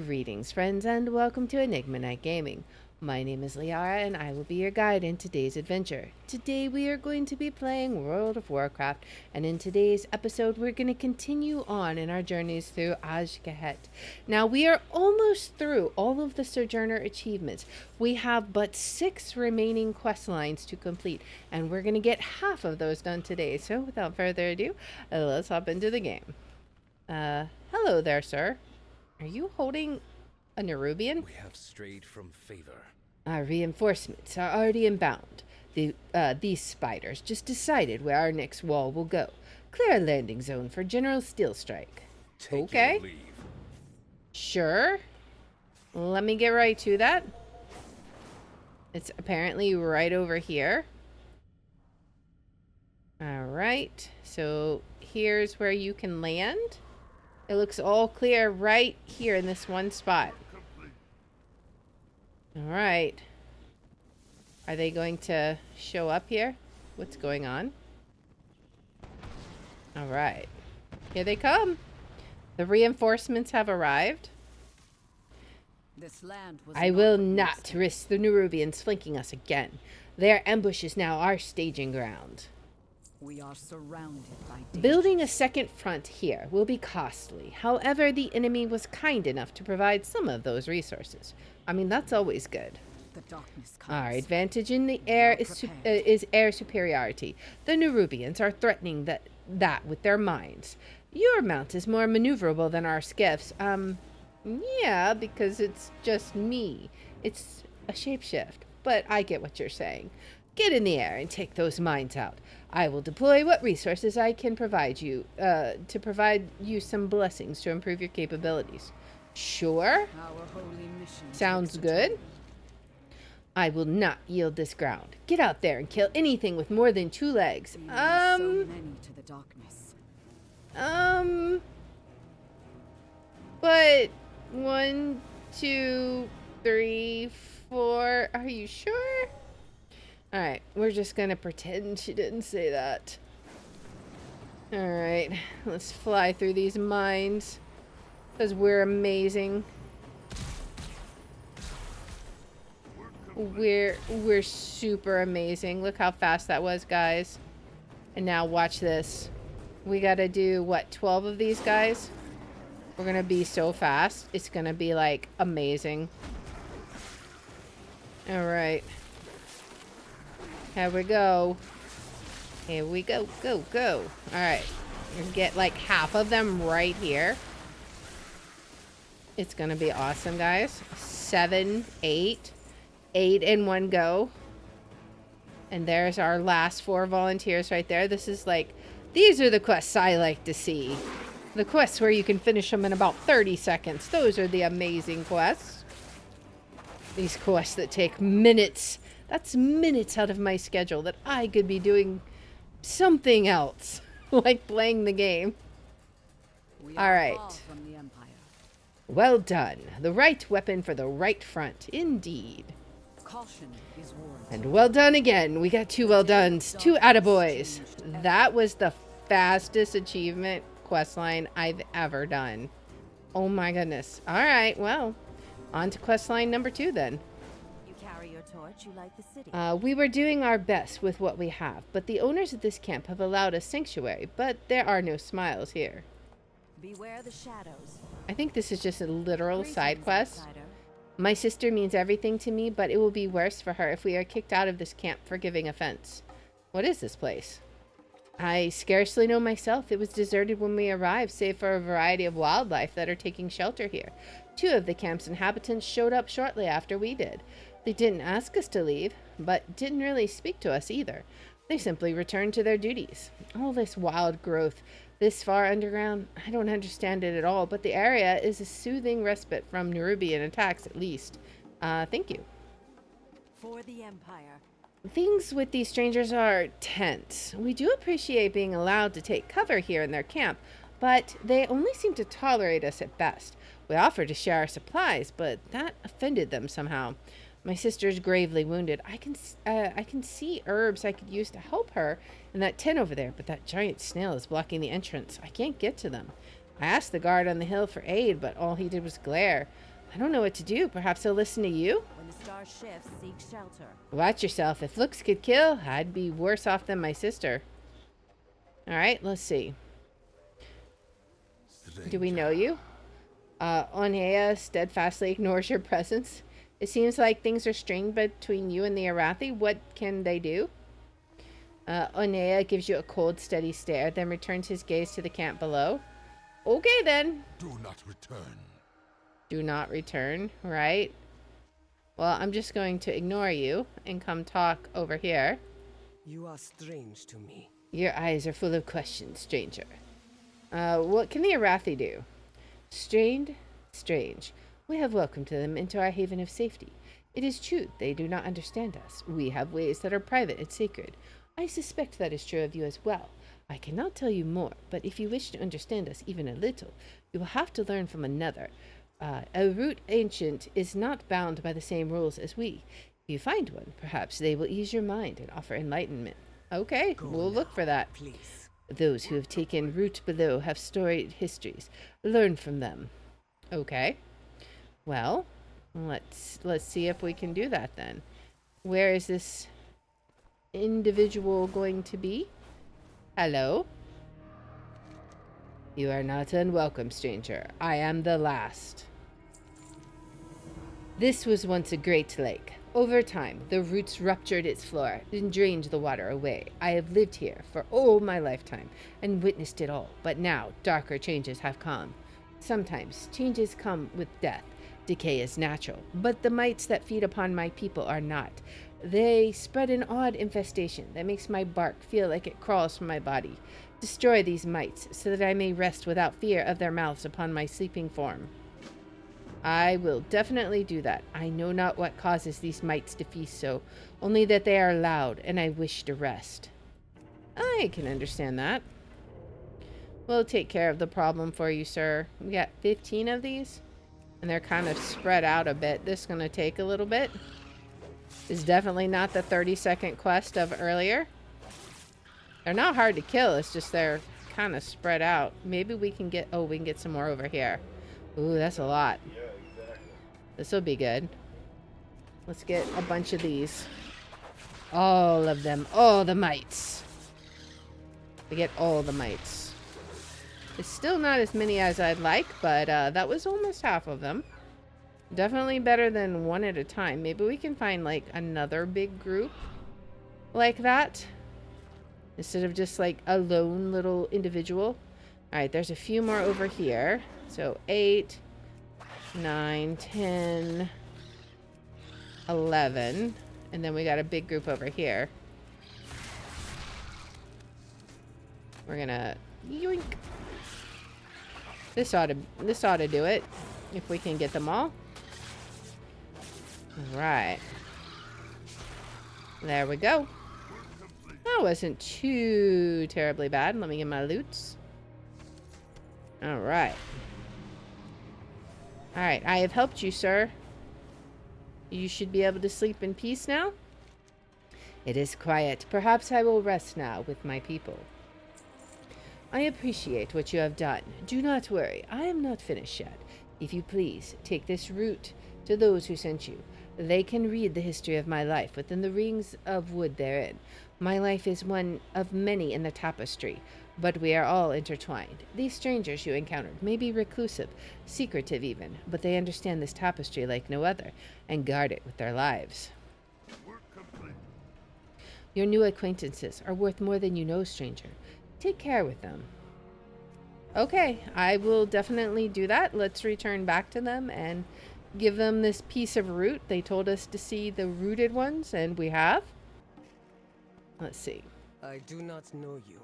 Greetings, friends, and welcome to Enigma Night Gaming. My name is Liara, and I will be your guide in today's adventure. Today, we are going to be playing World of Warcraft, and in today's episode, we're going to continue on in our journeys through Azj-kahet. Now, we are almost through all of the Sojourner achievements. We have but 6 remaining quest lines to complete, and we're going to get half of those done today. So, without further ado, let's hop into the game. Hello there, sir. Are you holding a Nerubian? We have strayed from favor. Our reinforcements are already inbound. These spiders just decided where our next wall will go. Clear a landing zone for General Steel Strike. Take Okay. your leave. Sure. Let me get right to that. It's apparently right over here. Alright. So here's where you can land. It looks all clear right here in this one spot. Alright. Are they going to show up here? What's going on? Alright. Here they come. The reinforcements have arrived. This land was I will not risk the Nerubians flanking us again. Their ambush is now our staging ground. We are surrounded by danger. Building a second front here will be costly. However, the enemy was kind enough to provide some of those resources. I mean, that's always good. The darkness comes. Our advantage in the air is air superiority. The Nerubians are threatening that with their minds. Your mount is more maneuverable than our skiffs. Yeah, because it's just me. It's a shapeshift, but I get what you're saying. Get in the air and take those mines out. I will deploy what resources I can provide you, to provide you some blessings to improve your capabilities. Sure. Our holy mission Sounds takes a good. toll. I will not yield this ground. Get out there and kill anything with more than 2 legs. We are so many to the darkness. But 1, 2, 3, 4. Are you sure? Alright, we're just gonna pretend she didn't say that. Alright, let's fly through these mines. Because we're amazing. We're super amazing. Look how fast that was, guys. And now watch this. We gotta do, what, 12 of these guys? We're gonna be so fast. It's gonna be, like, amazing. Alright. Here we go. Here we go. Go, go. Alright. Get, like, half of them right here. It's gonna be awesome, guys. 7, 8. 8 in one go. And there's our last 4 volunteers right there. This is like, these are the quests I like to see. The quests where you can finish them in about 30 seconds. Those are the amazing quests. These quests that take minutes. That's minutes out of my schedule that I could be doing something else. Like playing the game. We All are right. far from the Empire. Well done. The right weapon for the right front. Indeed. Caution is warranted. And well done again. We got 2 well dones. 2 attaboys. That was the fastest achievement questline I've ever done. Oh my goodness. Alright, well. On to questline number 2 then. You carry your torch, you light the city. We were doing our best with what we have, but the owners of this camp have allowed us sanctuary, but there are no smiles here. Beware the shadows. I think this is just a literal side Greetings, quest. outsider. My sister means everything to me, but it will be worse for her if we are kicked out of this camp for giving offense. What is this place? I scarcely know myself. It was deserted when we arrived, save for a variety of wildlife that are taking shelter here. 2 of the camp's inhabitants showed up shortly after we did. They didn't ask us to leave, but didn't really speak to us either. They simply returned to their duties. All this wild growth, this far underground, I don't understand it at all, but the area is a soothing respite from Nerubian attacks at least. Thank you. For the Empire. Things with these strangers are tense. We do appreciate being allowed to take cover here in their camp, but they only seem to tolerate us at best. We offered to share our supplies, but that offended them somehow. My sister's gravely wounded. I can see herbs I could use to help her in that tent over there, but that giant snail is blocking the entrance. I can't get to them. I asked the guard on the hill for aid, but all he did was glare. I don't know what to do. Perhaps he'll listen to you? When the star shifts, seek shelter. Watch yourself. If looks could kill, I'd be worse off than my sister. Alright, let's see. Do we know you? Onea steadfastly ignores your presence. It seems like things are strained between you and the Arathi. What can they do? Onea gives you a cold, steady stare, then returns his gaze to the camp below. Okay, then. Do not return. Do not return, right? Well, I'm just going to ignore you and come talk over here. You are strange to me. Your eyes are full of questions, stranger. What can the Arathi do? Strained? Strange. We have welcomed them into our haven of safety. It is true, they do not understand us. We have ways that are private and sacred. I suspect that is true of you as well. I cannot tell you more, but if you wish to understand us even a little, you will have to learn from another. A root ancient is not bound by the same rules as we. If you find one, perhaps they will ease your mind and offer enlightenment. Okay, we'll look for that. Please. Those who have taken root below have storied histories. Learn from them. Okay. Well, let's see if we can do that then. Where is this individual going to be? Hello? You are not unwelcome, stranger. I am the last. This was once a great lake. Over time, the roots ruptured its floor and drained the water away. I have lived here for all my lifetime and witnessed it all, but now darker changes have come. Sometimes changes come with death. Decay is natural, but the mites that feed upon my people are not. They spread an odd infestation that makes my bark feel like it crawls from my body. Destroy these mites so that I may rest without fear of their mouths upon my sleeping form. I will definitely do that. I know not what causes these mites to feast so, only that they are loud and I wish to rest. I can understand that. We'll take care of the problem for you, sir. We got 15 of these, and they're kind of spread out a bit. This is going to take a little bit. It's definitely not the 30-second quest of earlier. They're not hard to kill, it's just they're kind of spread out. Maybe we can get, we can get some more over here. Ooh, that's a lot. This will be good. Let's get a bunch of these. All of them. All the mites. We get all the mites. It's still not as many as I'd like, but that was almost half of them. Definitely better than one at a time. Maybe we can find like another big group like that, instead of just like a lone little individual. Alright, there's a few more over here. So 8, 9, 10, 11. And then we got a big group over here. We're gonna yoink. This ought to do it. If we can get them all. Alright. There we go. That wasn't too terribly bad. Let me get my loots. Alright. Alright, I have helped you, sir. You should be able to sleep in peace now. It is quiet. Perhaps I will rest now with my people. I appreciate what you have done. Do not worry. I am not finished yet. If you please, take this route to those who sent you. They can read the history of my life within the rings of wood therein. My life is one of many in the tapestry, but we are all intertwined. These strangers you encountered may be reclusive, secretive even, but they understand this tapestry like no other, and guard it with their lives. Your new acquaintances are worth more than you know, stranger. Take care with them. Okay, I will definitely do that. Let's return back to them and give them this piece of root. They told us to see the rooted ones, and we have. Let's see. I do not know you.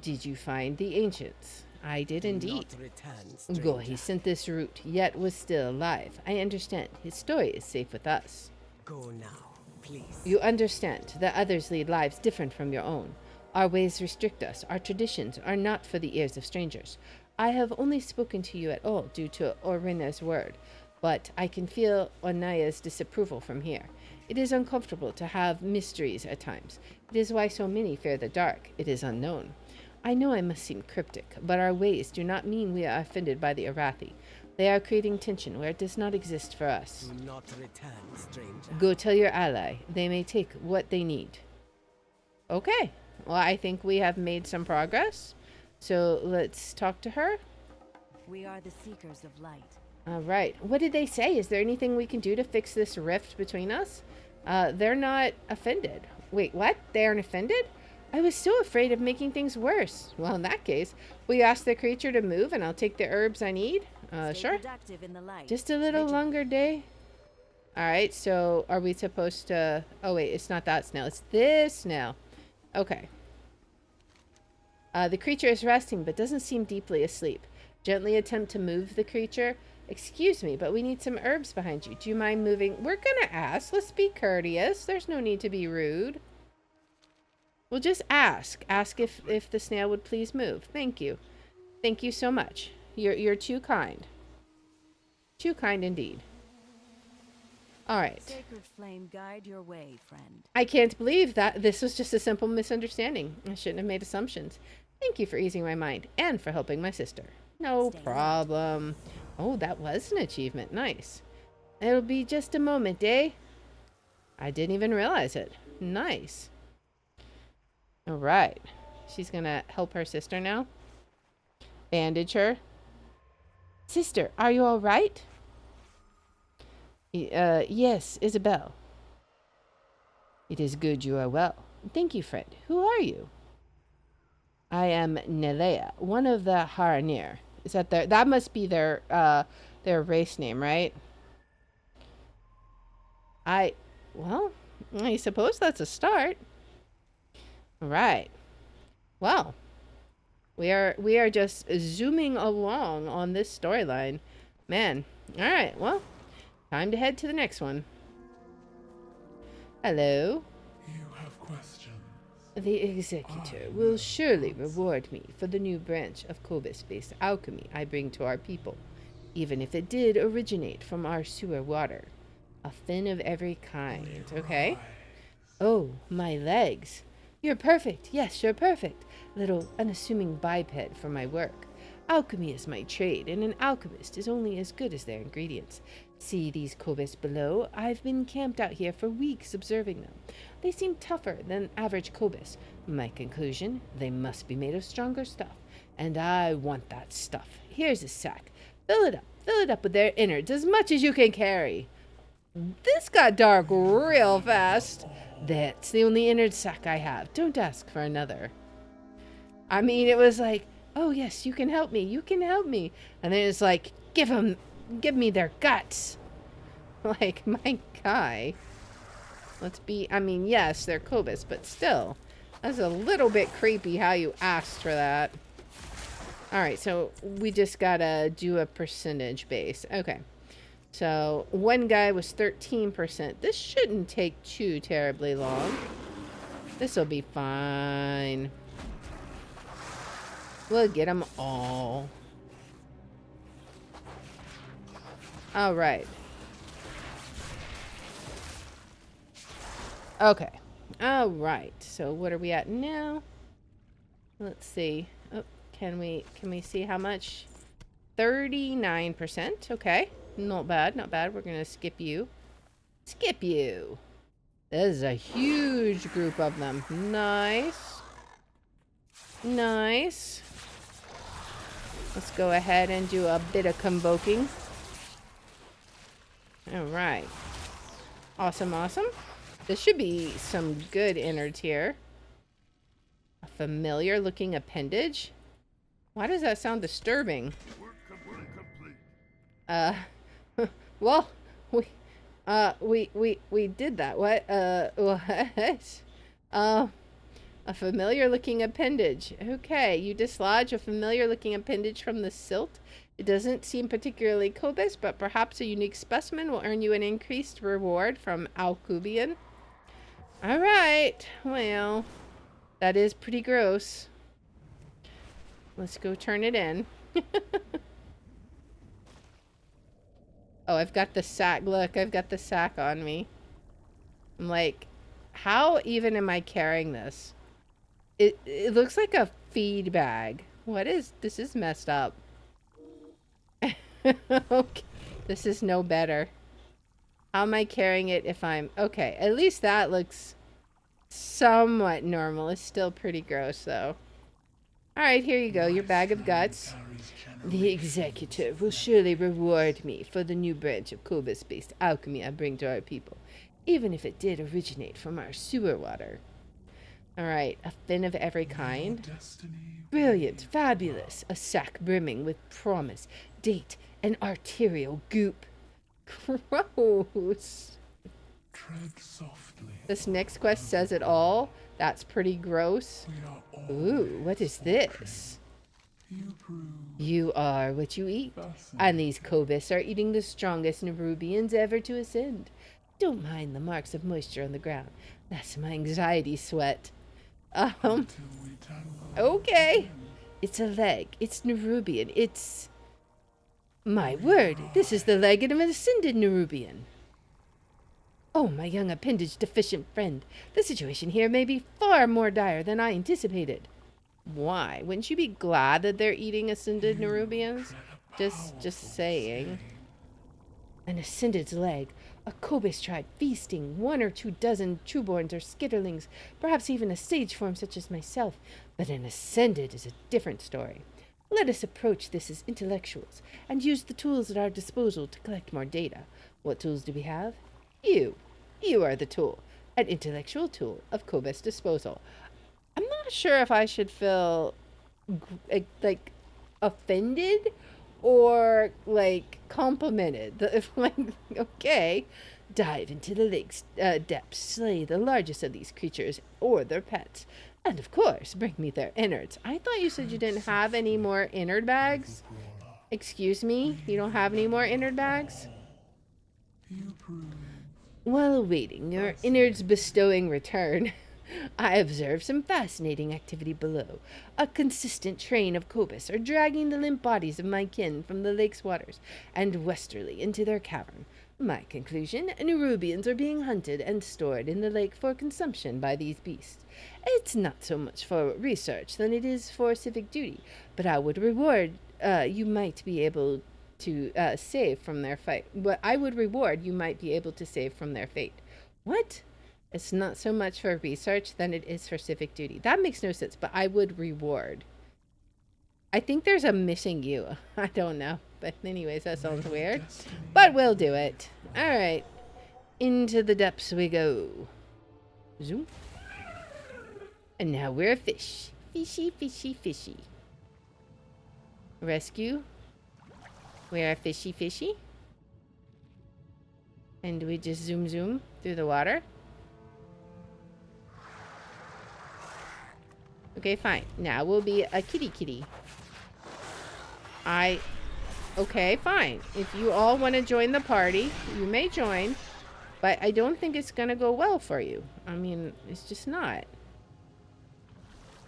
Did you find the ancients? I did indeed. Do not return, Go, he stranger. sent this root, yet was still alive. I understand. His story is safe with us. Go now, please. You understand that others lead lives different from your own. Our ways restrict us. Our traditions are not for the ears of strangers. I have only spoken to you at all due to Orina's word, but I can feel Onaya's disapproval from here. It is uncomfortable to have mysteries at times. It is why so many fear the dark. It is unknown. I know I must seem cryptic, but our ways do not mean we are offended by the Arathi. They are creating tension where it does not exist for us. Do not return, stranger. Go tell your ally. They may take what they need. Okay. Well, I think we have made some progress. So let's talk to her. We are the seekers of light. All right. What did they say? Is there anything we can do to fix this rift between us? They're not offended. Wait, what? They aren't offended? I was so afraid of making things worse. Well, in that case, will you ask the creature to move and I'll take the herbs I need? Stay Sure. productive in the light. Just a little longer day. All right. So are we supposed to... Oh, wait. It's not that snail. It's this snail. Okay. The creature is resting, but doesn't seem deeply asleep. Gently attempt to move the creature. Excuse me, but we need some herbs behind you. Do you mind moving? We're gonna ask. Let's be courteous. There's no need to be rude. We'll just ask. Ask if the snail would please move. Thank you. Thank you so much. You're too kind. Too kind indeed. All right. Sacred flame guide your way, friend. I can't believe that this was just a simple misunderstanding. I shouldn't have made assumptions. Thank you for easing my mind and for helping my sister. No problem. Oh, that was an achievement. Nice. It'll be just a moment, eh? I didn't even realize it. Nice. All right. She's gonna help her sister now. Bandage her. Sister, are you all right? Yes, Isabel. It is good you are well. Thank you, friend. Who are you? I am Nelea, one of the Haranir. Is that that must be their race name, right? Well, I suppose that's a start. All right. Well, we are just zooming along on this storyline. Man. All right. Well, time to head to the next one. Hello. You have questions. The executor will surely reward me for the new branch of Cobus-based alchemy I bring to our people, even if it did originate from our sewer water. A fin of every kind. Okay. Oh, my legs. You're perfect. Yes, you're perfect. Little unassuming biped for my work. Alchemy is my trade, and an alchemist is only as good as their ingredients. See these Cobus below? I've been camped out here for weeks observing them. They seem tougher than average Cobus. My conclusion, they must be made of stronger stuff. And I want that stuff. Here's a sack. Fill it up with their innards as much as you can carry. This got dark real fast. That's the only innard sack I have. Don't ask for another. I mean, it was like, oh yes, you can help me. You can help me. And then it's like, give me their guts. Like, my guy. I mean, yes, they're Cobus, but still. That's a little bit creepy how you asked for that. Alright, so we just gotta do a percentage base. Okay. So, one guy was 13%. This shouldn't take too terribly long. This'll be fine. We'll get them all. Alright. Okay. Alright. So what are we at now? Let's see. Oh, can we see how much? 39%. Okay. Not bad, not bad. We're gonna skip you. Skip you. This is a huge group of them. Nice. Nice. Let's go ahead and do a bit of convoking. Alright. Awesome, awesome. This should be some good innards here. A familiar looking appendage? Why does that sound disturbing? Well, we did that. What? What? A familiar looking appendage. Okay, you dislodge a familiar looking appendage from the silt. It doesn't seem particularly Cobus, but perhaps a unique specimen will earn you an increased reward from Alcubian. Alright, well, that is pretty gross. Let's go turn it in. Oh, I've got the sack. Look, I've got the sack on me. I'm like, how even am I carrying this? It looks like a feed bag. What is this? Is messed up. Okay. This is no better. How am I carrying it if I'm okay? At least that looks somewhat normal. It's still pretty gross though. All right, here you go. Your bag of guts. The executive will surely reward me for the new branch of Cobus-based alchemy I bring to our people, even if it did originate from our sewer water. All right, a fin of every kind. Brilliant, fabulous, a sack brimming with promise, date, and arterial goop. Gross. Tread softly. This next quest says it all. That's pretty gross. Ooh, what is this? You are what you eat, and these Cobus are eating the strongest Nerubians ever to ascend. Don't mind the marks of moisture on the ground. That's my anxiety sweat. Okay. It's a leg. It's Nerubian. It's... My word, this is the leg of an ascended Nerubian. Oh, my young appendage deficient friend. The situation here may be far more dire than I anticipated. Why? Wouldn't you be glad that they're eating ascended Nerubians? Just saying. An ascended's leg. A Cobus tribe feasting 1 or 2 dozen trueborns or skitterlings, perhaps even a sage form such as myself. But an ascended is a different story. Let us approach this as intellectuals and use the tools at our disposal to collect more data. What tools do we have? You. You are the tool. An intellectual tool of Cobus disposal. I'm not sure if I should feel like offended or like complimented. If like, okay, dive into the lake's depths, slay the largest of these creatures or their pets, and of course bring me their innards. I thought you said you didn't have any more innard bags. Excuse me, you don't have any more innard bags? While awaiting your innards bestowing return, I observed some fascinating activity below. A consistent train of Cobus are dragging the limp bodies of my kin from the lake's waters and westerly into their cavern. My conclusion, Nerubians are being hunted and stored in the lake for consumption by these beasts. It's not so much for research than it is for civic duty, but I would reward you might be able to save from their fight. But I would reward you might be able to save from their fate. What? It's not so much for research than it is for civic duty. That makes no sense, but I would reward. I think there's a missing you. I don't know. But anyways, that sounds weird. But we'll do it. All right. Into the depths we go. Zoom. And now we're a fish. Fishy, fishy, fishy. Rescue. We're a fishy, fishy. And we just zoom, zoom through the water. Okay, fine. Now we'll be a kitty kitty. Okay, fine. If you all want to join the party, you may join. But I don't think it's going to go well for you. I mean, it's just not.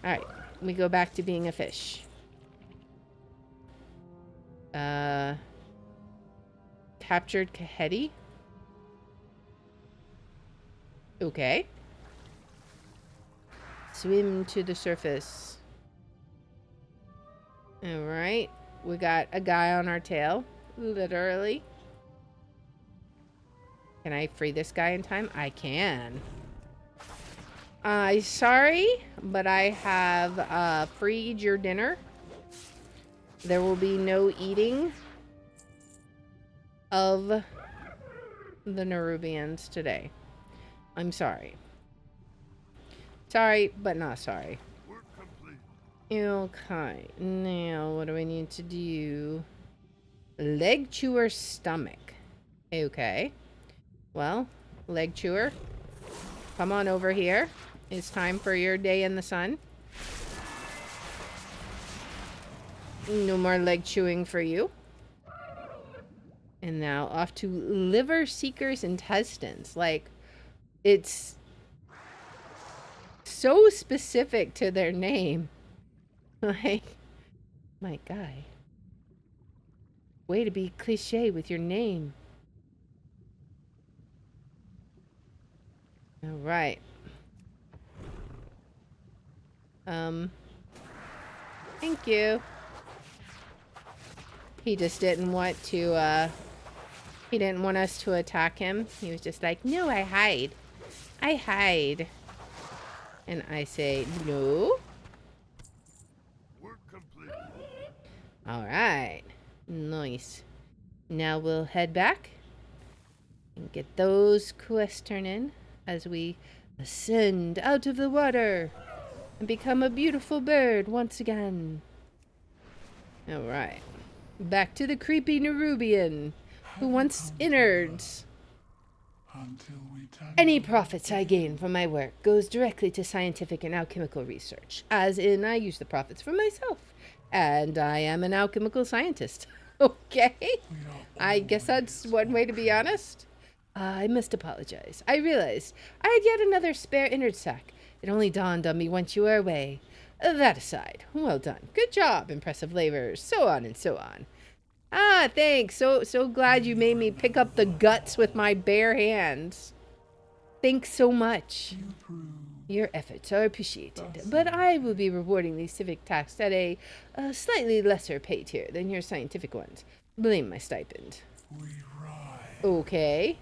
Alright, we go back to being a fish. Captured Kahet. Okay. Swim to the surface. Alright. We got a guy on our tail. Literally. Can I free this guy in time? I can. Sorry, but I have freed your dinner. There will be no eating of the Nerubians today. I'm sorry. Sorry, but not sorry. Okay, now what do I need to do? Leg chewer stomach. Okay. Well, leg chewer, come on over here. It's time for your day in the sun. No more leg chewing for you. And now off to liver seeker's intestines. Like, it's so specific to their name. Like, my guy. Way to be cliche with your name. All right. Thank you. He just didn't want to, he didn't want us to attack him. He was just like, no, I hide. I hide. And I say, no. Work complete. Alright. Nice. Now we'll head back and get those quests turned in as we ascend out of the water and become a beautiful bird once again. Alright. Back to the creepy Nerubian who wants innards. Until we tackle Any profits I gain from my work goes directly to scientific and alchemical research, as in I use the profits for myself, and I am an alchemical scientist. Okay, I guess that's one way to be honest. I must apologize. I realized I had yet another spare innard sack. It only dawned on me once you were away. That aside, well done. Good job, impressive labors, so on and so on. Ah, thanks. So glad you made me pick up the guts with my bare hands. Thanks so much. Your efforts are appreciated, but I will be rewarding these civic tasks at a slightly lesser pay tier than your scientific ones. Blame my stipend. we ride. Okay.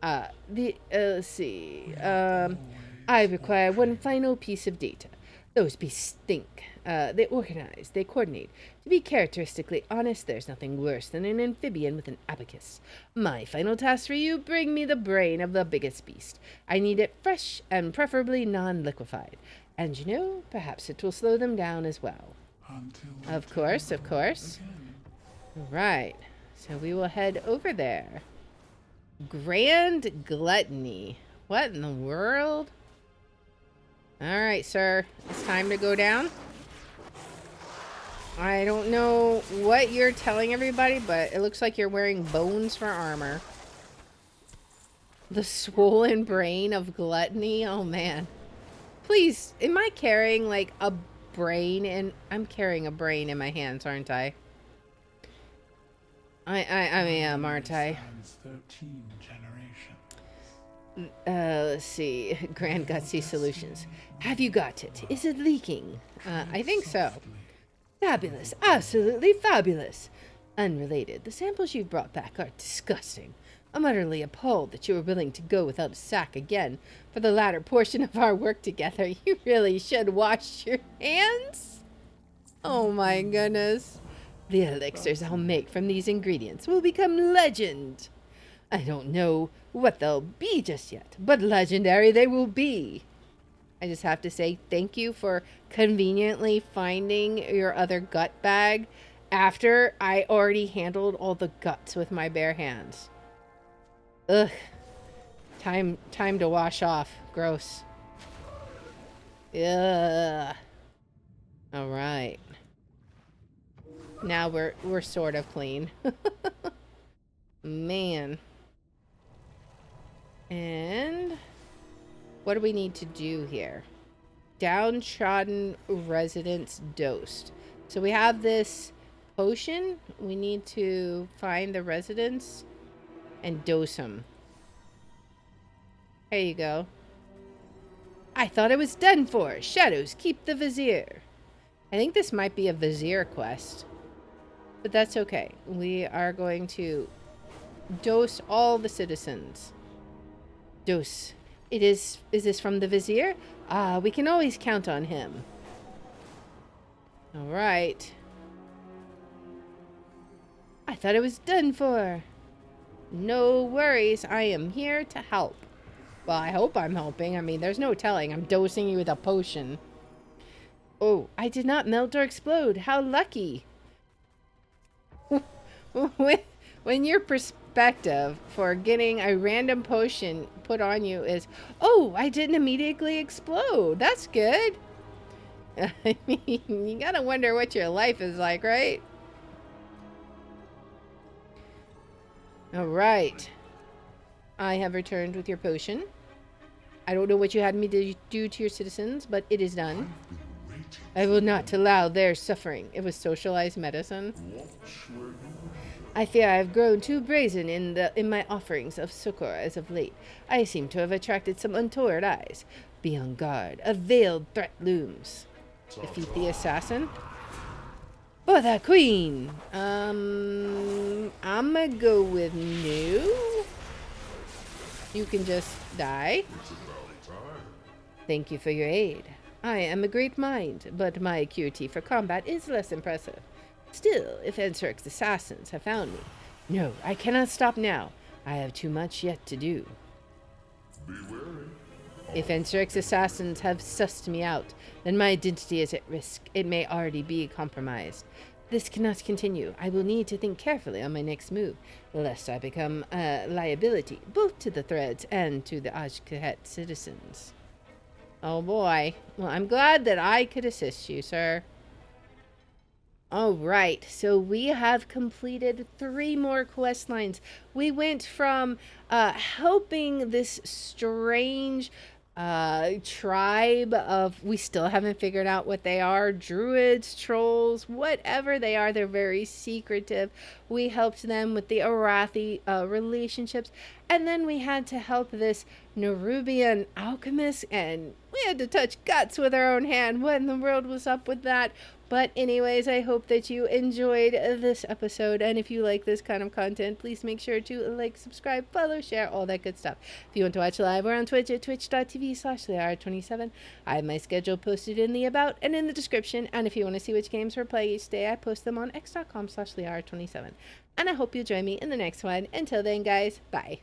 Let's see. I require one final piece of data. Those beasts think. They organize, they coordinate. To be characteristically honest, there's nothing worse than an amphibian with an abacus. My final task for you, bring me the brain of the biggest beast. I need it fresh and preferably non-liquefied. And you know, perhaps it will slow them down as well. Until we Of course, of course. again. Right. So we will head over there. Grand Gluttony. What in the world? Alright, sir. It's time to go down. I don't know what you're telling everybody, but it looks like you're wearing bones for armor. The swollen brain of gluttony? Oh, man. Please, am I carrying, like, a brain in... I'm carrying a brain in my hands, aren't I? I am, aren't I? Stands 13 generations. Let's see. Grand Gutsy Solutions. Have you got it? Is it leaking? I think so. Softly. Fabulous. Absolutely fabulous. Unrelated. The samples you've brought back are disgusting. I'm utterly appalled that you were willing to go without a sack again for the latter portion of our work together. You really should wash your hands. Oh my goodness. The elixirs I'll make from these ingredients will become legend. I don't know what they'll be just yet, but legendary they will be. I just have to say thank you for conveniently finding your other gut bag after I already handled all the guts with my bare hands. Ugh. Time to wash off. Gross. Ugh. All right. Now we're sort of clean. Man. And what do we need to do here? Downtrodden residents dosed. So we have this potion. We need to find the residents and dose them. There you go. I thought I was done for. Shadows, keep the vizier. I think this might be a vizier quest. But that's okay. We are going to dose all the citizens. Dose. Is this from the vizier? Ah, we can always count on him. Alright. I thought it was done for. No worries. I am here to help. Well, I hope I'm helping. I mean, there's no telling. I'm dosing you with a potion. Oh, I did not melt or explode. How lucky. When your perspective for getting a random potion put on you is, oh, I didn't immediately explode. That's good. I mean, you gotta wonder what your life is like, right? All right. I have returned with your potion. I don't know what you had me to do to your citizens, but it is done. I will not allow their suffering. It was socialized medicine. I fear I have grown too brazen in my offerings of succor as of late. I seem to have attracted some untoward eyes. Be on guard. A veiled threat looms. Defeat the assassin. For the queen. I'ma go with no. You can just die. Thank you for your aid. I am a great mind, but my acuity for combat is less impressive. Still, if Ensric's assassins have found me, no, I cannot stop now. I have too much yet to do. If Ensric's assassins have sussed me out, then my identity is at risk. It may already be compromised. This cannot continue. I will need to think carefully on my next move, lest I become a liability, both to the Threads and to the Azj-kahet citizens. Oh boy. Well, I'm glad that I could assist you, sir. Alright, so we have completed 3 more quest lines. We went from helping this strange tribe of, we still haven't figured out what they are, druids, trolls, whatever they are, they're very secretive. We helped them with the Arathi relationships, and then we had to help this Nerubian alchemist, and we had to touch guts with our own hand. What in the world was up with that? But anyways, I hope that you enjoyed this episode, and if you like this kind of content, please make sure to like, subscribe, follow, share, all that good stuff. If you want to watch live, we're on Twitch at twitch.tv/TheHour27. I have my schedule posted in the about and in the description, and if you want to see which games we're playing each day, I post them on x.com/TheHour27. And I hope you'll join me in the next one. Until then, guys, bye.